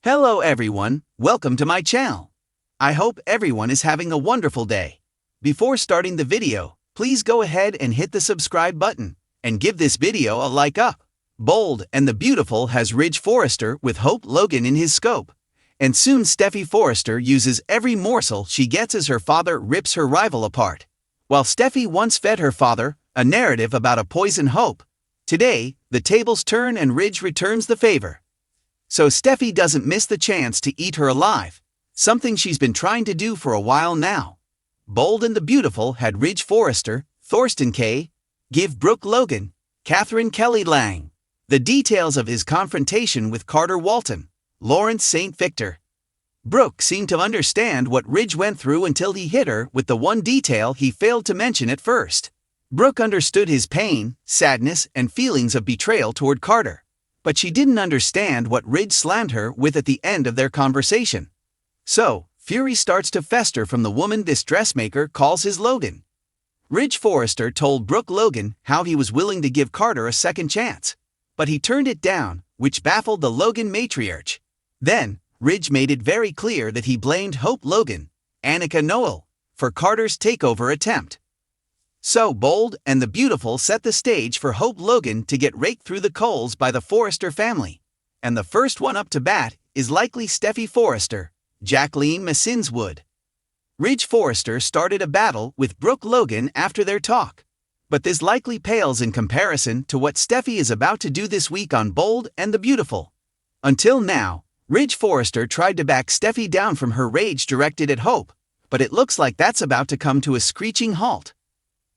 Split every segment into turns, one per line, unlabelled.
Hello everyone, welcome to my channel. I hope everyone is having a wonderful day. Before starting the video, please go ahead and hit the subscribe button and give this video a like up. Bold and the Beautiful has Ridge Forrester with Hope Logan in his scope. And soon Steffy Forrester uses every morsel she gets as her father rips her rival apart. While Steffy once fed her father a narrative about a poison Hope, today the tables turn and Ridge returns the favor. So Steffy doesn't miss the chance to eat her alive, something she's been trying to do for a while now. Bold and the Beautiful had Ridge Forrester, Thorsten K. give Brooke Logan, Catherine Kelly Lang, the details of his confrontation with Carter Walton, Lawrence St. Victor. Brooke seemed to understand what Ridge went through until he hit her with the one detail he failed to mention at first. Brooke understood his pain, sadness, and feelings of betrayal toward Carter. But she didn't understand what Ridge slammed her with at the end of their conversation. So, fury starts to fester from the woman this dressmaker calls his Logan. Ridge Forrester told Brooke Logan how he was willing to give Carter a second chance. But he turned it down, which baffled the Logan matriarch. Then, Ridge made it very clear that he blamed Hope Logan, Annika Noel, for Carter's takeover attempt. So Bold and the Beautiful set the stage for Hope Logan to get raked through the coals by the Forrester family. And the first one up to bat is likely Steffy Forrester, Jacqueline Massinswood. Ridge Forrester started a battle with Brooke Logan after their talk. But this likely pales in comparison to what Steffy is about to do this week on Bold and the Beautiful. Until now, Ridge Forrester tried to back Steffy down from her rage directed at Hope, but it looks like that's about to come to a screeching halt.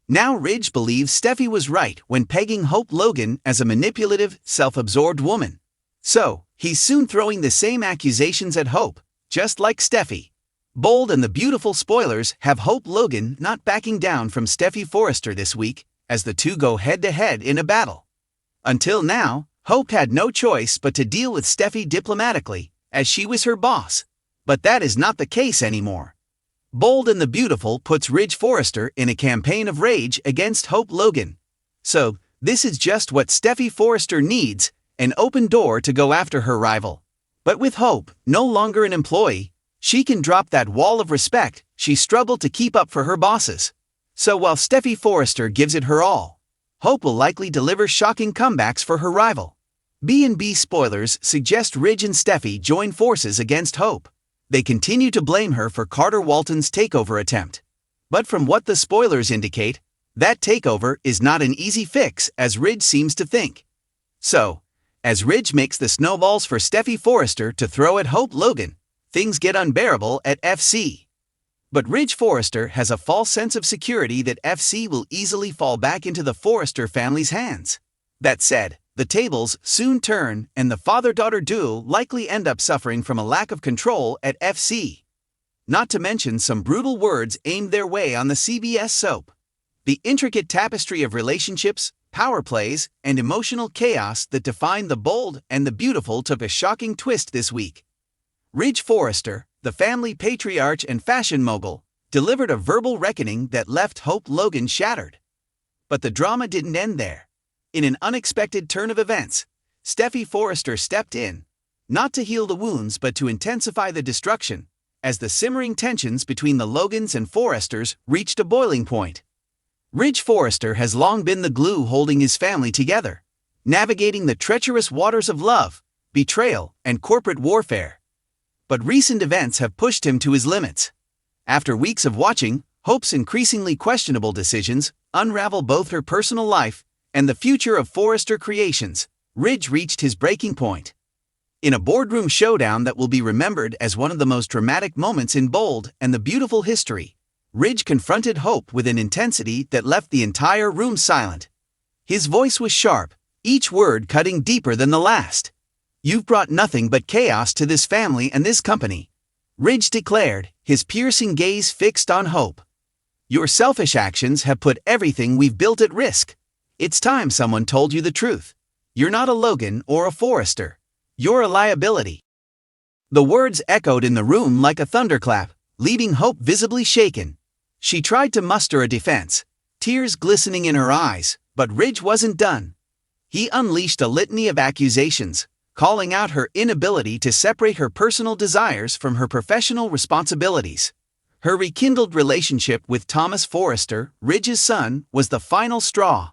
Now Ridge believes Steffy was right when pegging Hope Logan as a manipulative, self-absorbed woman. So, he's soon throwing the same accusations at Hope, just like Steffy. Bold and the Beautiful spoilers have Hope Logan not backing down from Steffy Forrester this week, as the two go head-to-head in a battle. Until now, Hope had no choice but to deal with Steffy diplomatically, as she was her boss. But that is not the case anymore. Bold and the Beautiful puts Ridge Forrester in a campaign of rage against Hope Logan. So, this is just what Steffy Forrester needs, an open door to go after her rival. But with Hope no longer an employee, she can drop that wall of respect she struggled to keep up for her bosses. So while Steffy Forrester gives it her all, Hope will likely deliver shocking comebacks for her rival. B&B spoilers suggest Ridge and Steffy join forces against Hope. They continue to blame her for Carter Walton's takeover attempt. But from what the spoilers indicate, that takeover is not an easy fix as Ridge seems to think. So, as Ridge makes the snowballs for Steffy Forrester to throw at Hope Logan, things get unbearable at FC. But Ridge Forrester has a false sense of security that FC will easily fall back into the Forrester family's hands. That said, the tables soon turn and the father-daughter duo likely end up suffering from a lack of control at FC. Not to mention some brutal words aimed their way on the CBS soap. The intricate tapestry of relationships, power plays, and emotional chaos that defined the Bold and the Beautiful took a shocking twist this week. Ridge Forrester, the family patriarch and fashion mogul, delivered a verbal reckoning that left Hope Logan shattered. But the drama didn't end there. In an unexpected turn of events, Steffy Forrester stepped in, not to heal the wounds but to intensify the destruction, as the simmering tensions between the Logans and Forresters reached a boiling point. Ridge Forrester has long been the glue holding his family together, navigating the treacherous waters of love, betrayal, and corporate warfare. But recent events have pushed him to his limits. After weeks of watching Hope's increasingly questionable decisions unravel both her personal life and the future of Forrester Creations, Ridge reached his breaking point. In a boardroom showdown that will be remembered as one of the most dramatic moments in Bold and the Beautiful history, Ridge confronted Hope with an intensity that left the entire room silent. His voice was sharp, each word cutting deeper than the last. "You've brought nothing but chaos to this family and this company," Ridge declared, his piercing gaze fixed on Hope. "Your selfish actions have put everything we've built at risk. It's time someone told you the truth. You're not a Logan or a Forrester. You're a liability." The words echoed in the room like a thunderclap, leaving Hope visibly shaken. She tried to muster a defense, tears glistening in her eyes, but Ridge wasn't done. He unleashed a litany of accusations, calling out her inability to separate her personal desires from her professional responsibilities. Her rekindled relationship with Thomas Forrester, Ridge's son, was the final straw.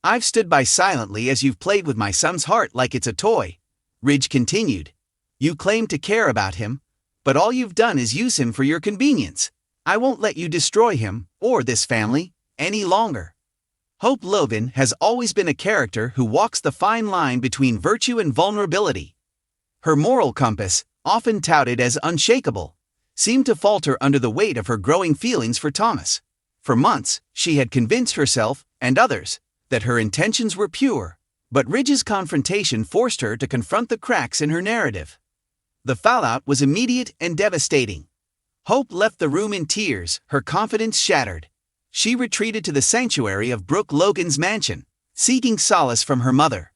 "I've stood by silently as you've played with my son's heart like it's a toy," Ridge continued. "You claim to care about him, but all you've done is use him for your convenience. I won't let you destroy him, or this family, any longer." Hope Logan has always been a character who walks the fine line between virtue and vulnerability. Her moral compass, often touted as unshakable, seemed to falter under the weight of her growing feelings for Thomas. For months, she had convinced herself, and others, that her intentions were pure, but Ridge's confrontation forced her to confront the cracks in her narrative. The fallout was immediate and devastating. Hope left the room in tears, her confidence shattered. She retreated to the sanctuary of Brooke Logan's mansion, seeking solace from her mother.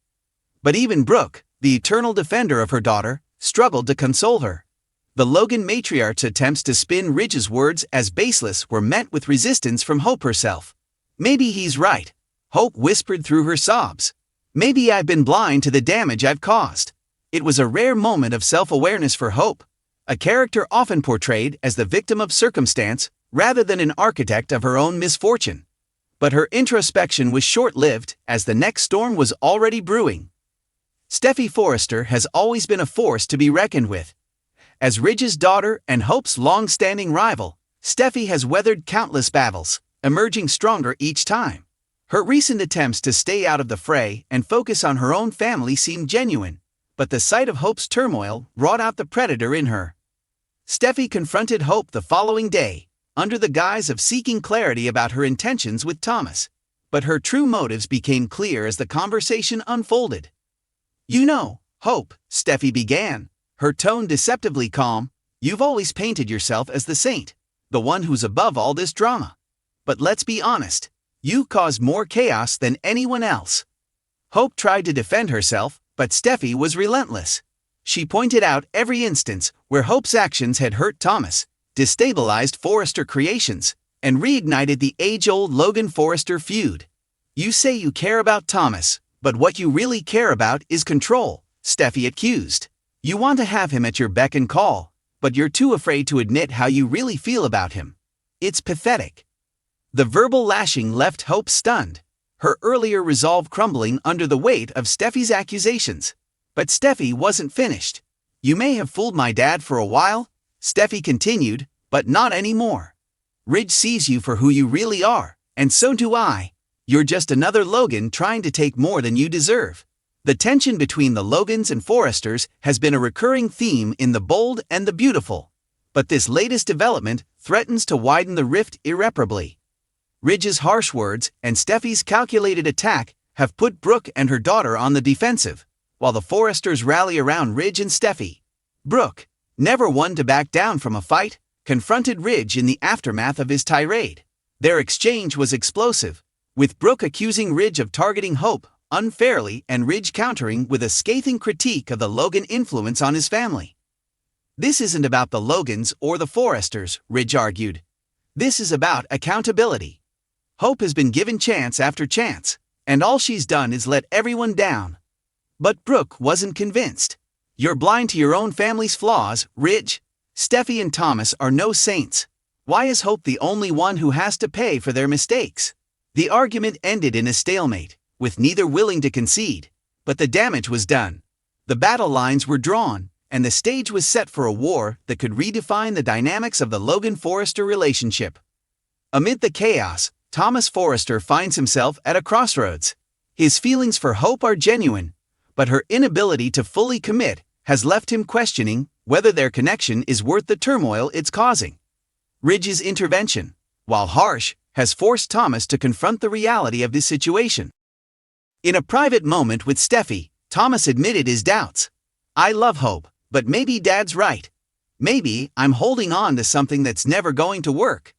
But even Brooke, the eternal defender of her daughter, struggled to console her. The Logan matriarch's attempts to spin Ridge's words as baseless were met with resistance from Hope herself. "Maybe he's right," Hope whispered through her sobs. "Maybe I've been blind to the damage I've caused." It was a rare moment of self-awareness for Hope, a character often portrayed as the victim of circumstance rather than an architect of her own misfortune. But her introspection was short-lived, as the next storm was already brewing. Steffy Forrester has always been a force to be reckoned with. As Ridge's daughter and Hope's long-standing rival, Steffy has weathered countless battles, emerging stronger each time. Her recent attempts to stay out of the fray and focus on her own family seemed genuine, but the sight of Hope's turmoil brought out the predator in her. Steffy confronted Hope the following day, under the guise of seeking clarity about her intentions with Thomas. But her true motives became clear as the conversation unfolded. "You know, Hope," Steffy began, her tone deceptively calm, "you've always painted yourself as the saint, the one who's above all this drama. But let's be honest, you caused more chaos than anyone else." Hope tried to defend herself, but Steffy was relentless. She pointed out every instance where Hope's actions had hurt Thomas, destabilized Forrester Creations, and reignited the age-old Logan-Forrester feud. "You say you care about Thomas, but what you really care about is control," Steffy accused. "You want to have him at your beck and call, but you're too afraid to admit how you really feel about him. It's pathetic." The verbal lashing left Hope stunned, her earlier resolve crumbling under the weight of Steffy's accusations. But Steffy wasn't finished. "You may have fooled my dad for a while," Steffy continued, "but not anymore. Ridge sees you for who you really are, and so do I. You're just another Logan trying to take more than you deserve." The tension between the Logans and Forresters has been a recurring theme in The Bold and the Beautiful. But this latest development threatens to widen the rift irreparably. Ridge's harsh words and Steffy's calculated attack have put Brooke and her daughter on the defensive, while the Forresters rally around Ridge and Steffy. Brooke, never one to back down from a fight, confronted Ridge in the aftermath of his tirade. Their exchange was explosive, with Brooke accusing Ridge of targeting Hope unfairly and Ridge countering with a scathing critique of the Logan influence on his family. "This isn't about the Logans or the Forresters," Ridge argued. "This is about accountability. Hope has been given chance after chance, and all she's done is let everyone down." But Brooke wasn't convinced. "You're blind to your own family's flaws, Ridge. Steffy and Thomas are no saints. Why is Hope the only one who has to pay for their mistakes?" The argument ended in a stalemate, with neither willing to concede, but the damage was done. The battle lines were drawn, and the stage was set for a war that could redefine the dynamics of the Logan-Forrester relationship. Amid the chaos, Thomas Forrester finds himself at a crossroads. His feelings for Hope are genuine, but her inability to fully commit has left him questioning whether their connection is worth the turmoil it's causing. Ridge's intervention, while harsh, has forced Thomas to confront the reality of this situation. In a private moment with Steffy, Thomas admitted his doubts. "I love Hope, but maybe Dad's right. Maybe I'm holding on to something that's never going to work."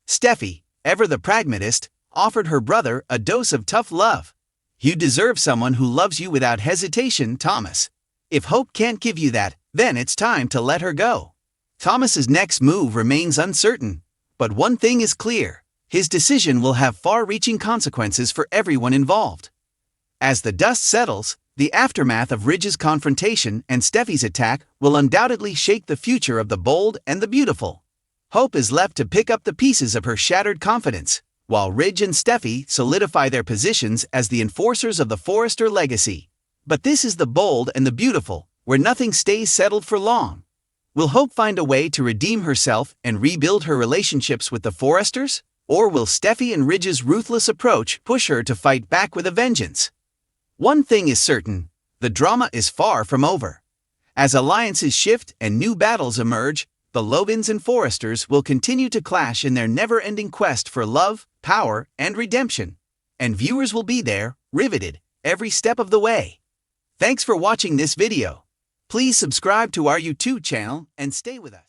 Steffy, ever the pragmatist, offered her brother a dose of tough love. "You deserve someone who loves you without hesitation, Thomas. If Hope can't give you that, then it's time to let her go." Thomas's next move remains uncertain, but one thing is clear: his decision will have far-reaching consequences for everyone involved. As the dust settles, The aftermath of Ridge's confrontation and Steffy's attack will undoubtedly shake the future of the bold and the beautiful. Hope is left to pick up the pieces of her shattered confidence, while Ridge and Steffy solidify their positions as the enforcers of the Forrester legacy. But this is the bold and the beautiful, where nothing stays settled for long. Will Hope find a way to redeem herself and rebuild her relationships with the Forresters? Or will Steffy and Ridge's ruthless approach push her to fight back with a vengeance? One thing is certain, the drama is far from over. As alliances shift and new battles emerge, the Lobens and Forresters will continue to clash in their never-ending quest for love, power, and redemption. And viewers will be there, riveted, every step of the way. Thanks for watching this video. Please subscribe to our YouTube channel and stay with us.